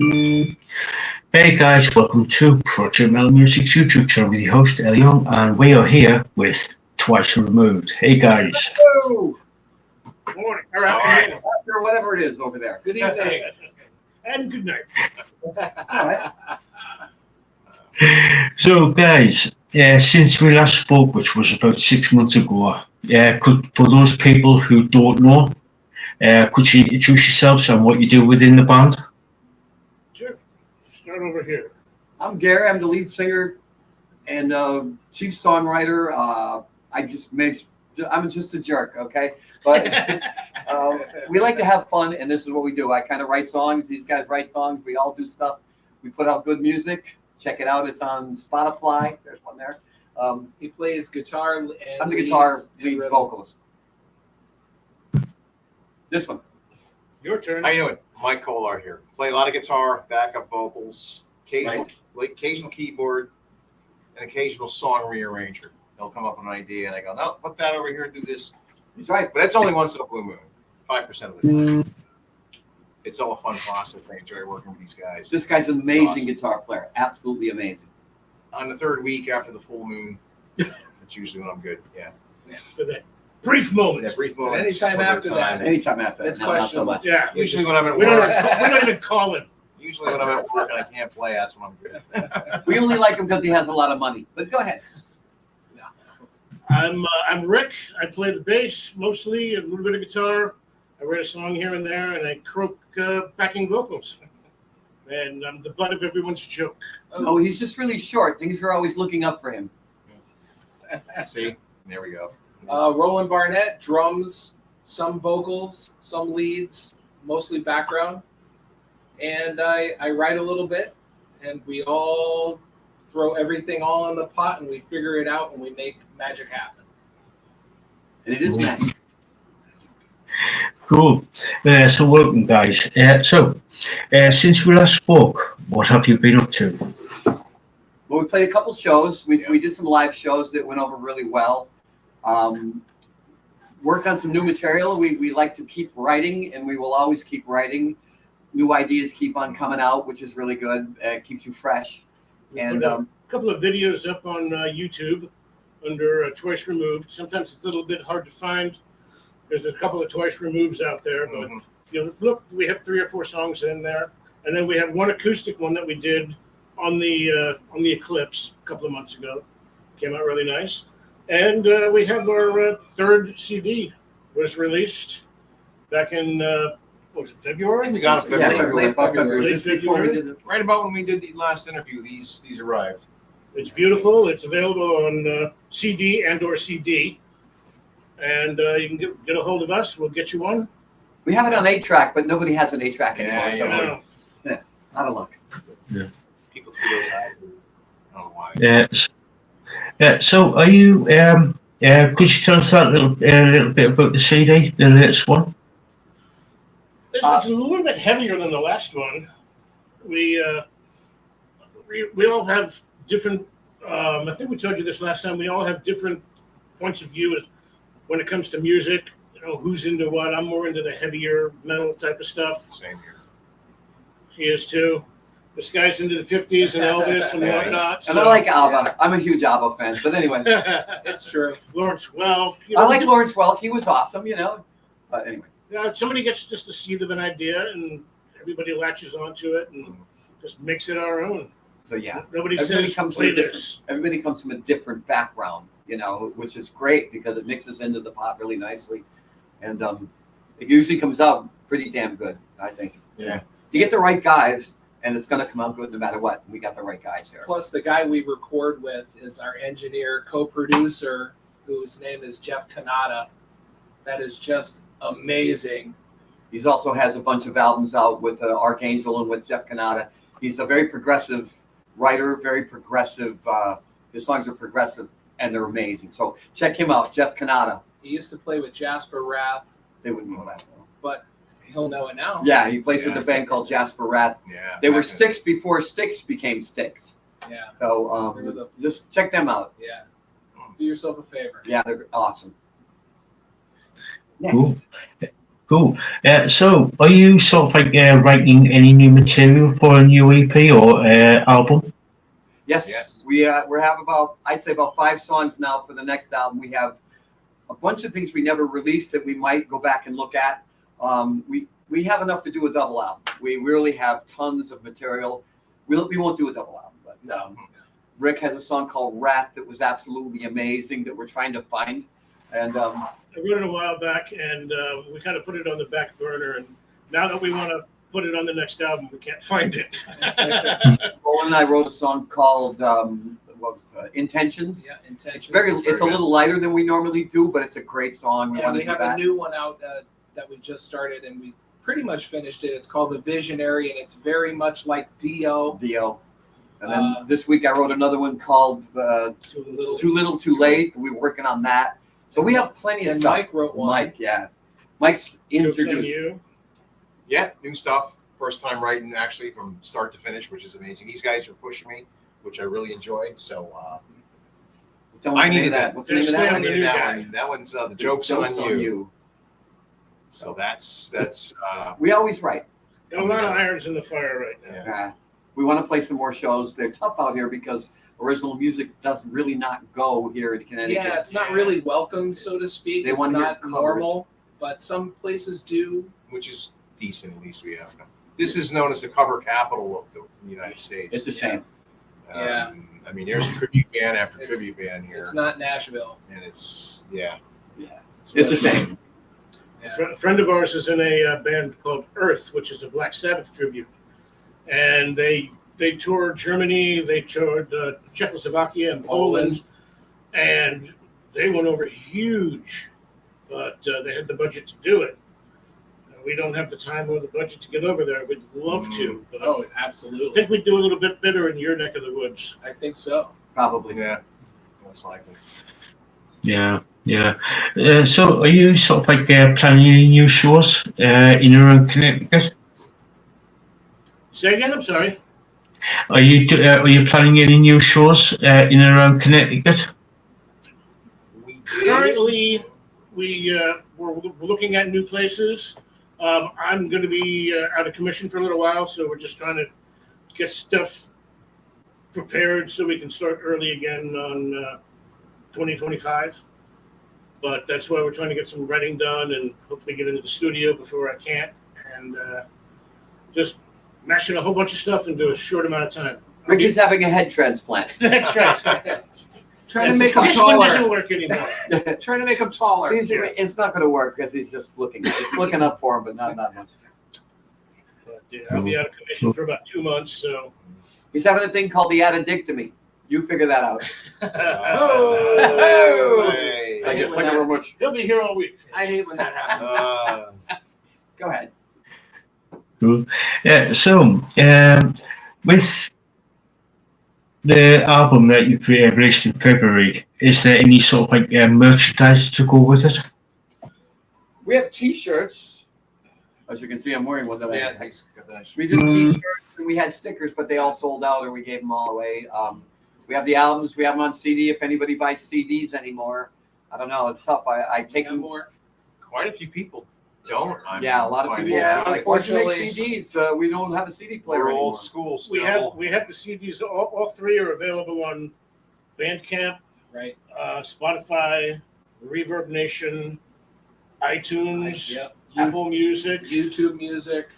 Hey guys, welcome to Project Metal Music's YouTube channel with your host Elion, and we are here with Twice Removed. Hey guys. Hello. Morning or All right. afternoon. After whatever it is over there. Good evening. And good night. All right. So guys, since we last spoke, which was about 6 months ago, for those people who don't know, could you introduce yourselves and what you do within the band? Sure. Start over here. I'm Gary. I'm the lead singer and chief songwriter. I'm just a jerk, okay? But we like to have fun, and this is what we do. I kind of write songs. These guys write songs. We all do stuff. We put out good music. Check it out. It's on Spotify. There's one there. He plays guitar and I'm the guitar lead rhythm. vocalist. This one. Your turn. How you doing? Mike Kolar here. Play a lot of guitar, backup vocals, occasional keyboard, and occasional song rearranger. They'll come up with an idea, and I go, no, put that over here and do this. That's right. But that's only once in a blue moon, 5% of the time. It's all a fun process. I enjoy working with these guys. This guy's an amazing awesome. guitar player. Absolutely amazing. On the third week after the full moon, that's usually when I'm good. Yeah. For that brief moment. That brief moment. anytime after that. Anytime after that. It's No, not so questionable. much. Yeah. Usually when I'm at We work. don't even call him. Usually when I'm at work and I can't play, that's when I'm good. We only like him because he has a lot of money. But go ahead. I'm Rick. I play the bass mostly, a little bit of guitar. I write a song here and there, and I croak backing vocals. And I'm the butt of everyone's joke. Oh, he's just really short. Things are always looking up for him. See? There we go. Roland Barnett, drums, some vocals, some leads, mostly background. And I write a little bit, and we all throw everything all in the pot, and we figure it out, and we make magic happen. And it is magic. Cool. So welcome guys. Since we last spoke, what have you been up to? Well, we played a couple shows. We did some live shows that went over really well. Worked on some new material. We like to keep writing, and we will always keep writing. New ideas keep on coming out, which is really good. It keeps you fresh. And A couple of videos up on YouTube under Twice Removed. Sometimes it's a little bit hard to find. There's a couple of Twice Removes out there, but look, we have 3 or 4 songs in there, and then we have one acoustic one that we did on the Eclipse a couple of months ago. Came out really nice, and we have our third CD was released back in what was it, February? We got it yeah, February. February. Just before we did the Right about when we did the last interview, these arrived. It's beautiful. It's available on CD and/or CD. And you can get a hold of us. We'll get you one. We have it on 8-track, but nobody has an 8-track anymore. Yeah, So Yeah. we're out of luck. People threw those out. I don't know why. So are you? Could you tell us a little bit about the CD, the latest one? This one's a little bit heavier than the last one. We all have different. I think we told you this last time. We all have different points of view when it comes to music. Who's into what? I'm more into the heavier metal type of stuff. Same here. He is too. This guy's into the 50s and Elvis and whatnot. And I like ABBA. I'm a huge ABBA fan. But anyway, It's true. Lawrence Welk. I like Lawrence Welk. He was awesome, But anyway. Somebody gets just a seed of an idea, and everybody latches onto it and just makes it our own. So yeah. Nobody Everybody says comes play from a this. Everybody comes from a different background, which is great because it mixes into the pot really nicely. And it usually comes out pretty damn good, I think. Yeah. You get the right guys, and it's going to come out good no matter what. We got the right guys here. Plus, the guy we record with is our engineer, co-producer, whose name is Jeff Kanata. That is just amazing. He also has a bunch of albums out with Archangel and with Jeff Kanata. He's a very progressive writer, very progressive. His songs are progressive, and they're amazing. So check him out, Jeff Kanata. He used to play with Jasper Wrath, They wouldn't know that. but he'll know it now. Yeah, he plays with a band called Jasper Wrath. Yeah. They were back in- Styx before Styx became Styx. Yeah. So Remember the- just check them out. Yeah. Do yourself a favor. Yeah, they're awesome. Next. Cool. Cool. So, are you sort of like writing any new material for a new EP or album? Yes, Yes. we have about, I'd say about 5 songs now for the next album. We have a bunch of things we never released that we might go back and look at. We have enough to do a double album. We really have tons of material. We won't do a double album, but Rick has a song called Rat that was absolutely amazing that we're trying to find. And I wrote it a while back, and we kind of put it on the back burner. And now that we want to put it on the next album, we can't find it. Roland and I wrote a song called Intentions. Yeah, Intentions. It's a little lighter than we normally do, but it's a great song. Yeah, wanna we do have that. a new one out that we just started, and we pretty much finished it. It's called The Visionary, and it's very much like Dio. Dio. And then this week I wrote another one called Too Little, Too Late. We were working on that. So we have plenty of And stuff. Mike wrote one. Mike, yeah. Mike's Joke's on introduced. you. Yeah, new stuff. First time writing actually from start to finish, which is amazing. These guys are pushing me, which I really enjoy. So Tell I me the name needed of that. What's the name of Stay that on I one? the needed new that guy. one. That one's the joke's on you. So that's We always write. Got a lot of irons in the fire right now. Yeah. We want to play some more shows. They're tough out here because original music doesn't really not go here in Connecticut. Yeah, it's not really welcome, so to speak. They It's wanna hear not covers. normal, but some places do. which is decent. At least we have. This is known as the cover capital of the United States. It's a shame. Yeah. I mean, there's tribute band after tribute band here, It's not Nashville. and it's yeah. It's a shame. Yeah. A friend of ours is in a band called Earth, which is a Black Sabbath tribute, and they toured Germany, they toured Czechoslovakia and Poland, and they went over huge, but they had the budget to do it. We don't have the time or the budget to get over there. We'd love to, but Oh, I absolutely. think we'd do a little bit better in your neck of the woods. I think so. Probably. Yeah, most likely. Yeah, yeah. So, are you sort of like planning any new shows in around Connecticut? Say again, I'm sorry. Are you planning any new shows in and around Connecticut? We Currently, we're looking at new places. I'm going to be out of commission for a little while, so we're just trying to get stuff prepared so we can start early again on 2025. But that's why we're trying to get some writing done and hopefully get into the studio before I can't, and just mashing a whole bunch of stuff into a short amount of time. Ricky's having a head transplant. That's right. Trying to make him This one taller. doesn't work anymore. Trying to make him taller. It's not going to work because he's just looking. It's looking up for him, but not much. But, yeah, I'll be out of commission for about 2 months, so. He's having a thing called the addictomy. You figure that out. Oh! Hey. Thank you very much. He'll be here all week. I hate when that happens. Go ahead. Cool. So, with the album that you've released in February, is there any sort of like merchandise to go with it? We have T-shirts. As you can see, I'm wearing one that Yeah, I. he's got that. We did T-shirts and we had stickers, but they all sold out, or we gave them all away. We have the albums. We have them on CD. If anybody buys CDs anymore, I don't know. It's tough. I take them. Quite a few people don't. Yeah, a lot of people. Yeah, Unfortunately, unfortunately. CDs. We don't have a CD player We're anymore. old school We still. have the CDs. All 3 are available on Bandcamp, Right. Spotify, Reverb Nation, iTunes, Yep. Apple Music. YouTube music.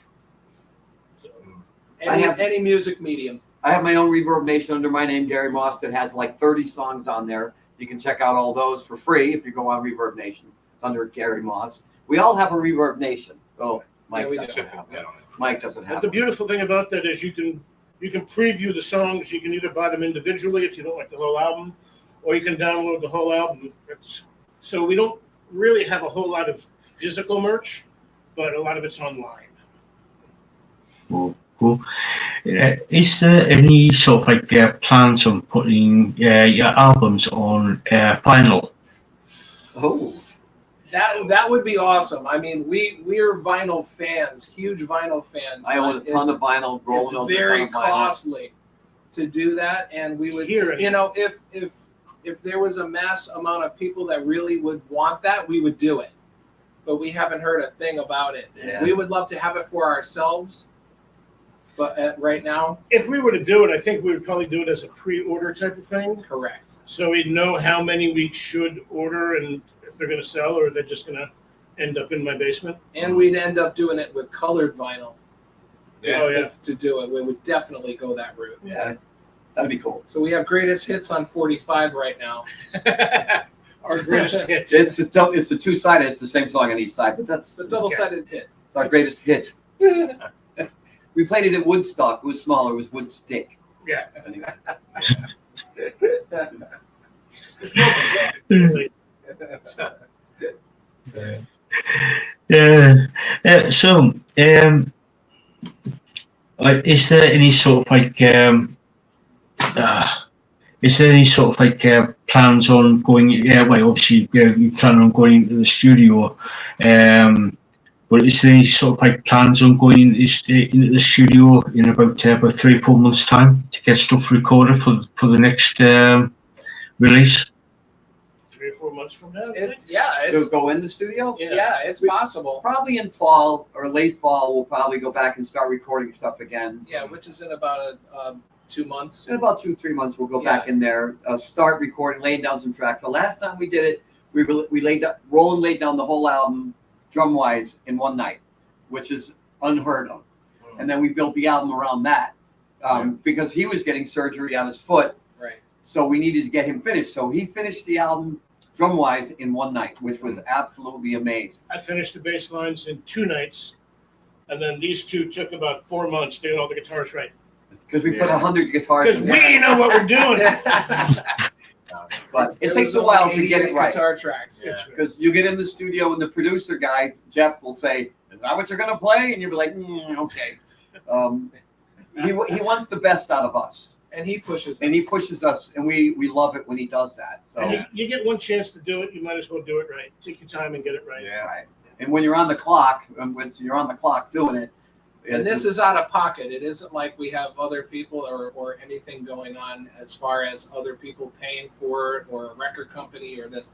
I have- Any music medium. I have my own Reverb Nation under my name, Gary Moss, that has like 30 songs on there. You can check out all those for free if you go on Reverb Nation. It's under Gary Moss. We all have a Reverb Nation. Oh, Mike Yeah, we do. doesn't Except have I it. don't know. Mike doesn't But have the it. beautiful thing about that is you can preview the songs. You can either buy them individually if you don't like the whole album, or you can download the whole album. So we don't really have a whole lot of physical merch, but a lot of it's online. Cool. Is there any sort of like plans on putting your albums on vinyl? Oh, That would be awesome. I mean, we're vinyl fans, huge vinyl fans. I own a but ton of vinyl. Roland owns It's a ton very of vinyl. costly to do that, and we would, Here, you know, if there was a mass amount of people that really would want that, we would do it. but we haven't heard a thing about it. Yeah. We would love to have it for ourselves, but right now, If we were to do it, I think we would probably do it as a pre-order type of thing. correct. So we'd know how many we should order and if they're going to sell or they're just going to end up in my basement. And we'd end up doing it with colored vinyl. Yeah. Oh, yeah. If to do it, we would definitely go that route. Yeah, that'd be cool. So we have greatest hits on 45 right now. Our greatest hit. It's the two-sided. It's the same song on each side, but that's The double-sided hit. our greatest hit. We played it at Woodstock. It was smaller. It was Woodstick. Yeah. Anyway. So, is there any sort of like plans on going? Yeah, well, obviously, you plan on going into the studio. But is there any sort of like plans on going into the studio in about 3 or 4 months' time to get stuff recorded for the next release? 3 or 4 months from now. I think. To go in the studio? Yeah, it's possible. Probably in fall or late fall, we'll probably go back and start recording stuff again. Yeah, which is in about 2 months. In about 2-3 months, we'll go back in there, start recording, laying down some tracks. The last time we did it, Roland laid down the whole album drum wise in one night, which is unheard of. And then we built the album around that because he was getting surgery on his foot. Right. So we needed to get him finished. So he finished the album drum wise in one night, which was absolutely amazing. I finished the bass lines in 2 nights, and then these two took about 4 months to get all the guitars right. Because we put 100 guitars Because in we there. know what we're doing. But it There takes was a while only to get it 88 right. Guitar tracks. Yeah. Because you get in the studio and the producer guy, Jeff, will say, "Is that what you're going to play?" And you'll be like, "Okay." He wants the best out of us. And he pushes And he us. pushes us, and we love it when he does that. So, And you get one chance to do it, you might as well do it right. Take your time and get it right. Yeah. right. And when you're on the clock, doing it, And this is out of pocket. It isn't like we have other people or anything going on as far as other people paying for it or a record company or this.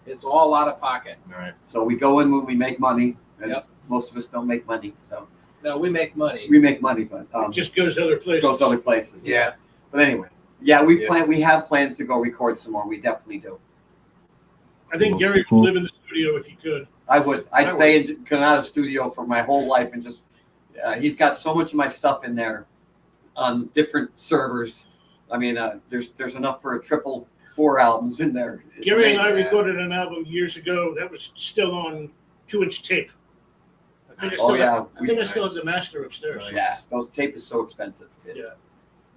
It's all out of pocket. All right. so we go in when we make money, and Yep. most of us don't make money. So No, we make money. we make money, but It just goes other places. goes other places. Yeah. But anyway, yeah, we Yeah. We have plans to go record some more. We definitely do. I think Gary would live in the studio if he could. I'd I stay in Canada's studio for my whole life and just. He's got so much of my stuff in there on different servers. I mean, there's enough for a 4 albums in there. It's Gary and I amazing. recorded an album years ago that was still on 2-inch tape. I think I Oh still, yeah, I think I still have the master upstairs. Nice. yeah. Those tape is so expensive. Yeah.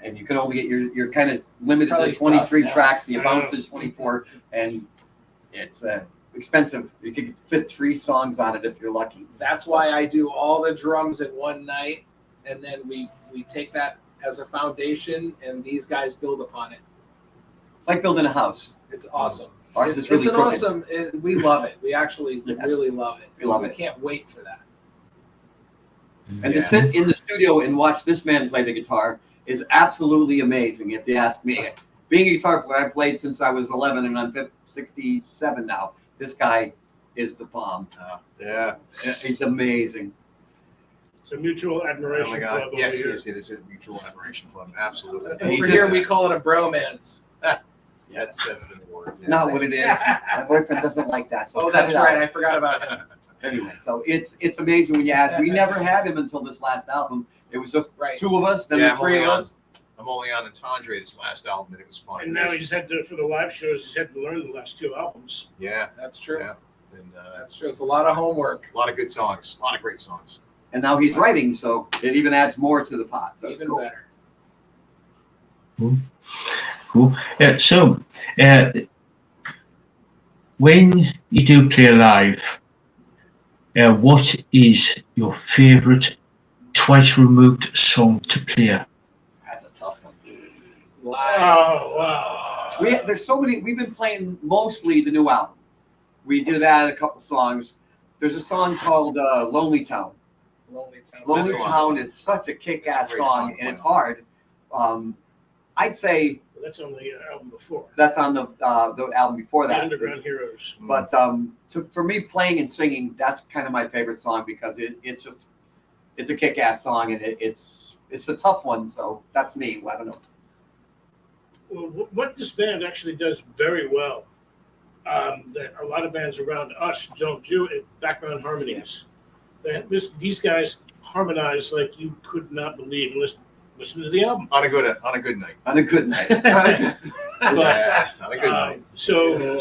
And you can only get you're kind of limited Probably to 23 tough now. tracks. The I know. bounce is 24, and it's expensive. You could fit 3 songs on it if you're lucky. That's why I do all the drums in one night, and then we take that as a foundation, and these guys build upon it. It's like building a house. It's awesome. Ours It's, is really it's an crooked. awesome. We love it. We actually Yes. really love it. We love it. Can't wait for that. And to sit in the studio and watch this man play the guitar is absolutely amazing, if you ask me. Being a guitar player, I've played since I was 11, and I'm 67 now. This guy is the bomb. Yeah. He's amazing. It's a mutual Oh admiration my club God. over Yes, here. it is a mutual admiration club. Absolutely. And he Over just- here, we call it a bromance. That's the new word. It's not what it is. My boyfriend doesn't like that. So Oh, cut that's it out. right. I forgot about him. Anyway, so it's amazing when we never had him until this last album. It was just Right. 2 of us, then Yeah, the 3 of us. I'm only on Entendre this last album, and it was fun. And now he's had to, for the live shows, he's had to learn the last 2 albums. Yeah. That's true. Yeah. And That's true. It's a lot of homework. a lot of good songs. A lot of great songs. And now he's writing, so it even adds more to the pot. So it's Even cool. better. Cool. So, when you do play live, what is your favourite Twice Removed song to play? That's a tough one. Live. Oh, wow. There's so many. We've been playing mostly the new album. We did add a couple songs. There's a song called "Lonely Town." Lonely Town. Lonely a lot. Town is such a kick-ass It's a great song, song. and it's hard. I'd say That's on the album before. that's on the album before The that. Underground Heroes. But for me, playing and singing, that's kind of my favorite song because it's a kick-ass song and it's a tough one. So that's me. I don't know. Well, what this band actually does very well, that a lot of bands around us don't do it, background harmonies. These guys harmonize like you could not believe. And listen to the album. On a good night. On a good night. On a good night. So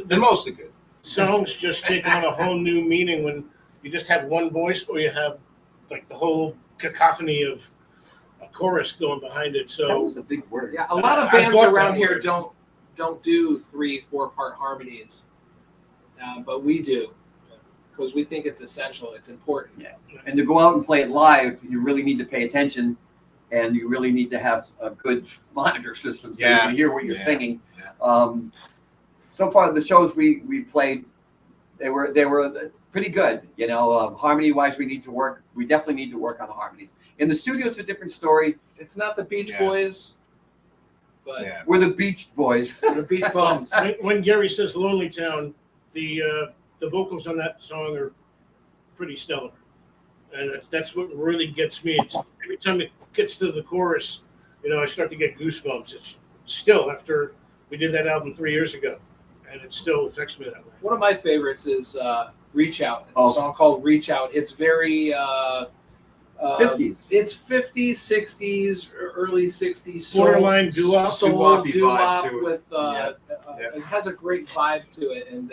They're mostly good. songs just take on a whole new meaning when you just have one voice or you have like the whole cacophony of a chorus going behind it. That So was a big word. Yeah, a lot of I bands bought around that here word. don't do 3-4 part harmonies, but we do because we think it's essential. It's important. And to go out and play it live, you really need to pay attention, and you really need to have a good monitor system so you Yeah. can hear what you're Yeah. singing. Yeah. So far, the shows we played, they were pretty good. You know, harmony wise, we definitely need to work on the harmonies. In the studio, it's a different story. It's not the Beach Yeah. Boys, but Yeah. We're the Beach Boys. we're the Beach Bums. when Gary says Lonely Town, the vocals on that song are pretty stellar. And that's what really gets me. Every time it gets to the chorus, I start to get goosebumps. It's still after we did that album 3 years ago, and it still affects me that way. One of my favorites is Reach Out. It's Oh. a song called Reach Out. It's very 50s. It's 50s, 60s, early 60s. Borderline doo-wop. soul Doo-wop-y vibe doo-wop to it. with Yeah. it has a great vibe to it, and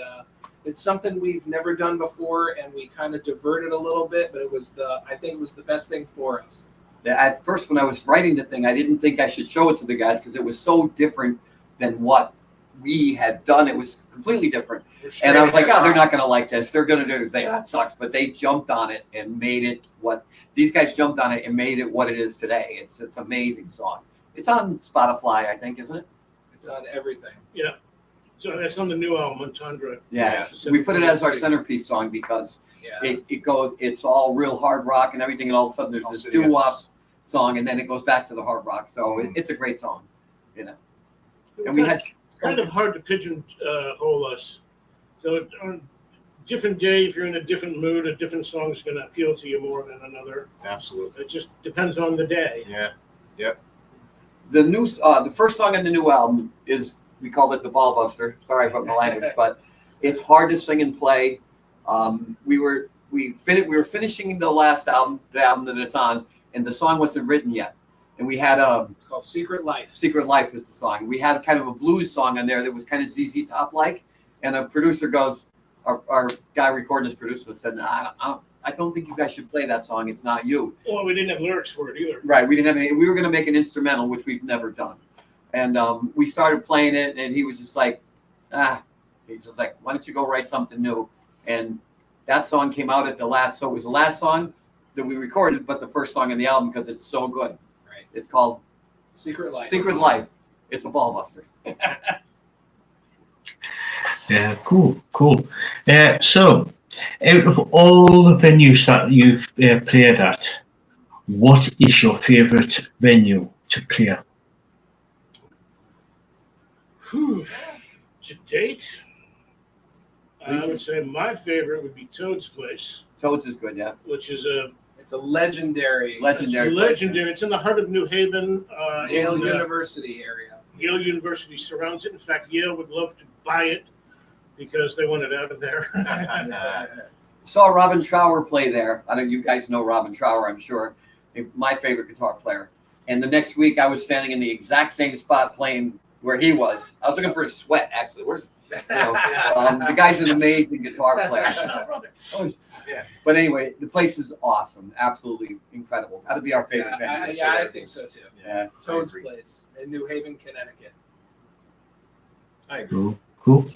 it's something we've never done before, and we kind of diverted a little bit, but I think it was the best thing for us. At first, when I was writing the thing, I didn't think I should show it to the guys because it was so different than what we had done. It was completely different. And I was like, oh, they're not going to like this. They're going to that sucks. But they jumped on it and made it these guys jumped on it and made it what it is today. It's an amazing song. It's on Spotify, I think, isn't it? It's on everything. So that's on the new album, Entendre. Yeah. We put it as our centerpiece song because Yeah. it's all real hard rock and everything. And all of a sudden there's this Also, doo-wop yes. song and then it goes back to the hard rock. So it's a great song, And we had kind of hard to pigeonhole us. So on a different day, if you're in a different mood, a different song is going to appeal to you more than another. Absolutely. It just depends on the day. Yeah. the first song on the new album is, we called it the Ball Buster. Sorry about my language, but it's hard to sing and play. We were finishing the last album, the album that it's on, and the song wasn't written yet. And we had It's called Secret Life. Secret Life was the song. We had kind of a blues song on there that was kind of ZZ Top like. And a producer goes, our guy recording this producer said, I don't think you guys should play that song. It's not you. Well, we didn't have lyrics for it either. Right. We didn't have any. We were going to make an instrumental, which we've never done. And we started playing it, and he was just like, he's just like, why don't you go write something new? And that song came out at the last. So it was the last song that we recorded, but the first song on the album because it's so good. Right. It's called Secret Life. Secret Life. It's a ball buster. Yeah, cool. So, out of all the venues that you've played at, what is your favourite venue to clear? To date, I would say my favorite would be Toad's Place, Toads is good, yeah. which is It's a legendary Legendary. legendary. It's in the heart of New Haven. Yale in, University area. Yale University surrounds it. In fact, Yale would love to buy it because they want it out of there. Saw Robin Trower play there. I know you guys know Robin Trower, I'm sure. My favorite guitar player. And the next week, I was standing in the exact same spot playing where he was. I was looking for his sweat, actually. The guy's an amazing guitar player. Yeah. But anyway, the place is awesome. Absolutely incredible. That'd be our favorite venue. I think so too. Yeah. Toad's agree. Place in New Haven, Connecticut. I agree. Cool.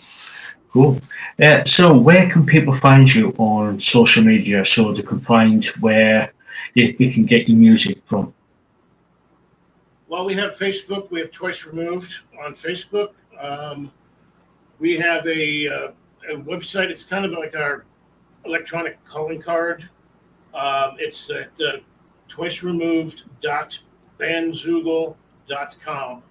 So, where can people find you on social media so they can find where they can get your music from? Well, we have Facebook. We have Twice Removed on Facebook. We have a website. It's kind of like our electronic calling card. It's at twiceremoved.bandzoogle.com.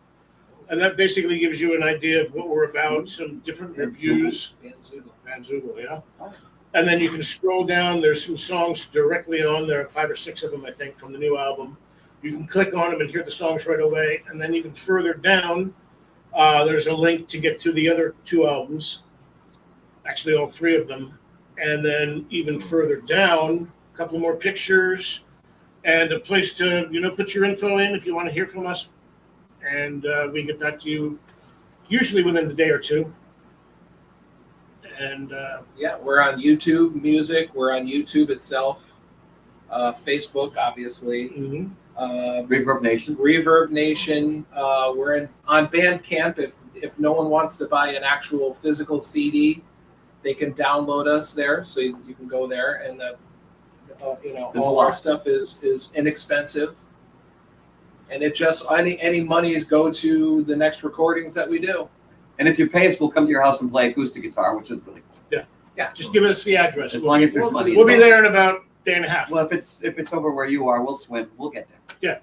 And that basically gives you an idea of what we're about, some different reviews. Bandzoogle. Bandzoogle, yeah. And then you can scroll down. There's some songs directly on there, 5 or 6 of them, I think, from the new album. You can click on them and hear the songs right away. And then even further down, there's a link to get to the other 2 albums, actually all 3 of them. And then even further down, a couple more pictures and a place to, put your info in if you want to hear from us. And we get back to you usually within a day or 2. And Yeah, we're on YouTube Music. We're on YouTube itself, Facebook, obviously. mhm. Reverb Nation. Reverb Nation. We're on Bandcamp. If no one wants to buy an actual physical CD, they can download us there. So you can go there, and There's all a our lot. stuff is inexpensive, and it just any monies go to the next recordings that we do. And if you pay us, we'll come to your house and play acoustic guitar, which is really cool. Just give us the address. As long as there's money. We'll be there in about a day and a half. Well, if it's over where you are, we'll swim. We'll get there.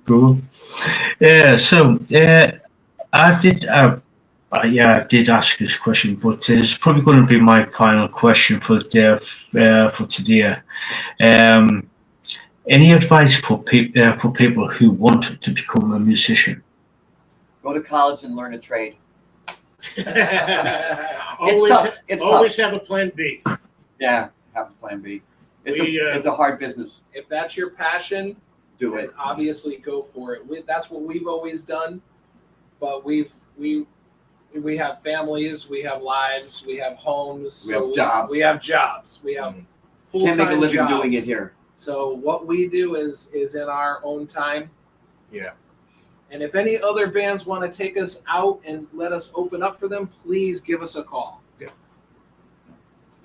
Cool. Yeah. So I did. I did ask this question, but it's probably going to be my final question for today. Any advice for people who want to become a musician? Go to college and learn a trade. always tough. It's always have a plan B. Yeah, have a plan B. It's We, a hard business. If that's your passion, Do then it. obviously go for it. That's what we've always done. But we have families, we have lives, we have homes, We have jobs. We have jobs. We have full-time Can't make a living jobs. doing it here. So what we do is in our own time. Yeah. And if any other bands want to take us out and let us open up for them, please give us a call.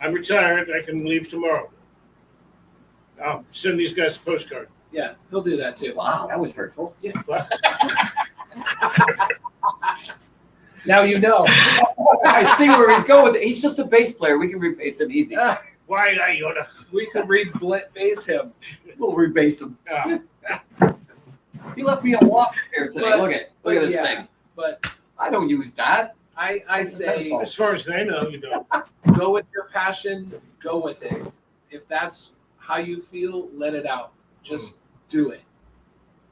I'm retired. I can leave tomorrow. I'll send these guys a postcard. Yeah, he'll do that too. Wow, that was hurtful. Now you know. I see where he's going with it. He's just a bass player. We can rebase him easy. Why I oughta? We could base him. We'll rebase him. He left me a walk here today. But- Look at this yeah, thing. But I don't use that. I say As far as they know, you don't. go with your passion, go with it. If that's how you feel, let it out. Just do it.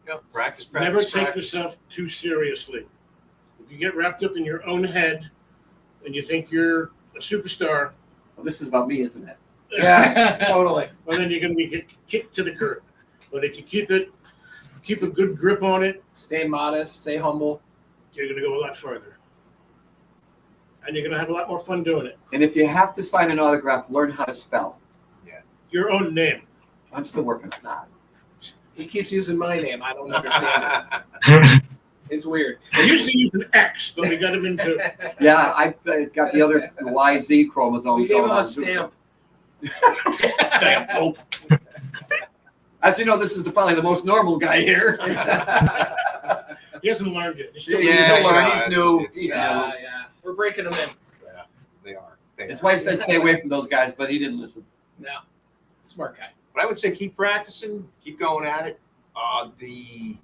Yep. Practice. Never take yourself too seriously. If you get wrapped up in your own head and you think you're a superstar, Well, this is about me, isn't it? Totally. well, then you're going to be kicked to the curb. But if you keep a good grip on it, Stay modest, stay humble. you're going to go a lot further. And you're going to have a lot more fun doing it. And if you have to sign an autograph, learn how to spell. Your own name. I'm still working on that. He keeps using my name. I don't understand it. It's weird. I used to use an X, but we got him into Yeah, I got the other YZ chromosome. We gave him going a on. stamp. stamp. Oh, As you know, this is probably the most normal guy here. he hasn't learned it. He's still Yeah, He'll learn. yeah, He's new. it's- He's Yeah, new. yeah. We're breaking them in. Yeah, they are. They His are. wife said stay away from those guys, but he didn't listen. No. Smart guy. But I would say keep practicing, keep going at it. The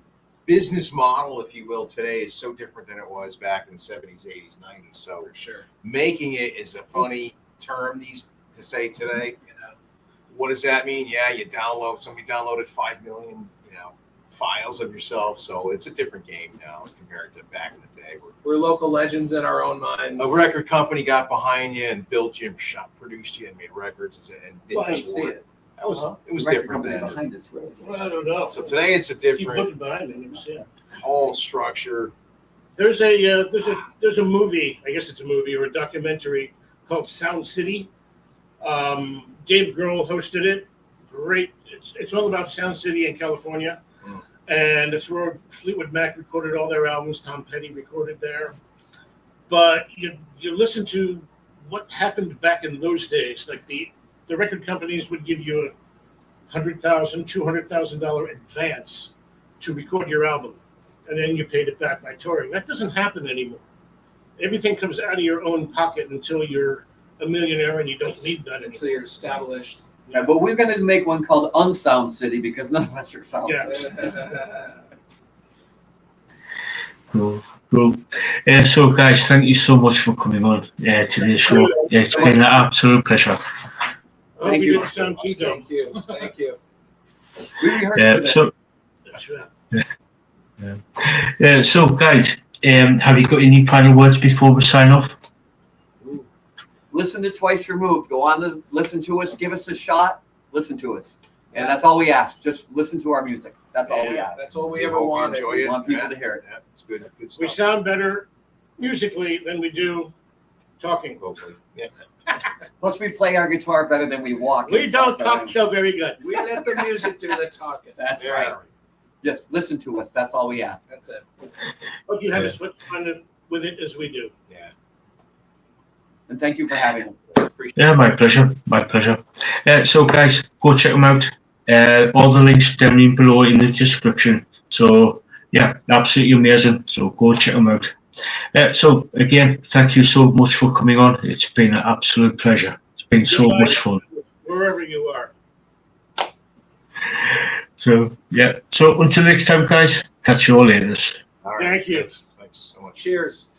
business model, if you will, today is so different than it was back in the 70s, 80s, 90s. So For sure. making it is a funny term to say today. What does that mean? Yeah, somebody downloaded 5 million, files of yourself. So it's a different game now compared to back in the day. We're local legends in our own minds. A record company got behind you and built you, produced you, and made records. And did Well, I this didn't see work. it. It was Record different company then. behind us, really. Well, I don't know. So today it's a Keep different looking behind him. Yeah. whole structure. There's a movie. I guess it's a movie or a documentary called Sound City. Dave Grohl hosted it. Great. It's all about Sound City in California, and it's where Fleetwood Mac recorded all their albums. Tom Petty recorded there. But you listen to what happened back in those days. Like the record companies would give you a $100,000, $200,000 advance to record your album, and then you paid it back by touring. That doesn't happen anymore. Everything comes out of your own pocket until you're a millionaire and you don't need that Until anymore. you're established. Yeah, but we're going to make one called Unsound City because none of us are sound. Yeah. Cool. So, guys, thank you so much for coming on today's show. It's been an absolute pleasure. I hope Thank you you. didn't sound too dumb. Thank you. Thank you. We rehearsed for this. So, so, guys, have you got any final words before we sign off? Listen to Twice Removed. Go on to listen to us. Give us a shot. Listen to us. And that's all we ask. Just listen to our music. That's all we ask. That's all we We ever hope you wanted. enjoy We it. want people Yeah. to hear it. Yeah, it's good. Good We stuff. sound better musically than we do talking. Vocally. Yeah. Plus, we play our guitar better than we walk. We don't talk so very good. We let the music do the talking. That's Yeah. right. Just listen to us. That's all we ask. That's it. Hope you have as much fun with it as we do. Yeah. And thank you for having us. Appreciate Yeah, my pleasure. My pleasure. So, guys, go check them out. All the links down below in the description. So, yeah, absolutely amazing. So, go check them out. So, again, thank you so much for coming on. It's been an absolute pleasure. It's been so much fun. Wherever you are. So, yeah. So, until next time, guys, catch you all later. All right. Thank you. Thanks so much. Cheers.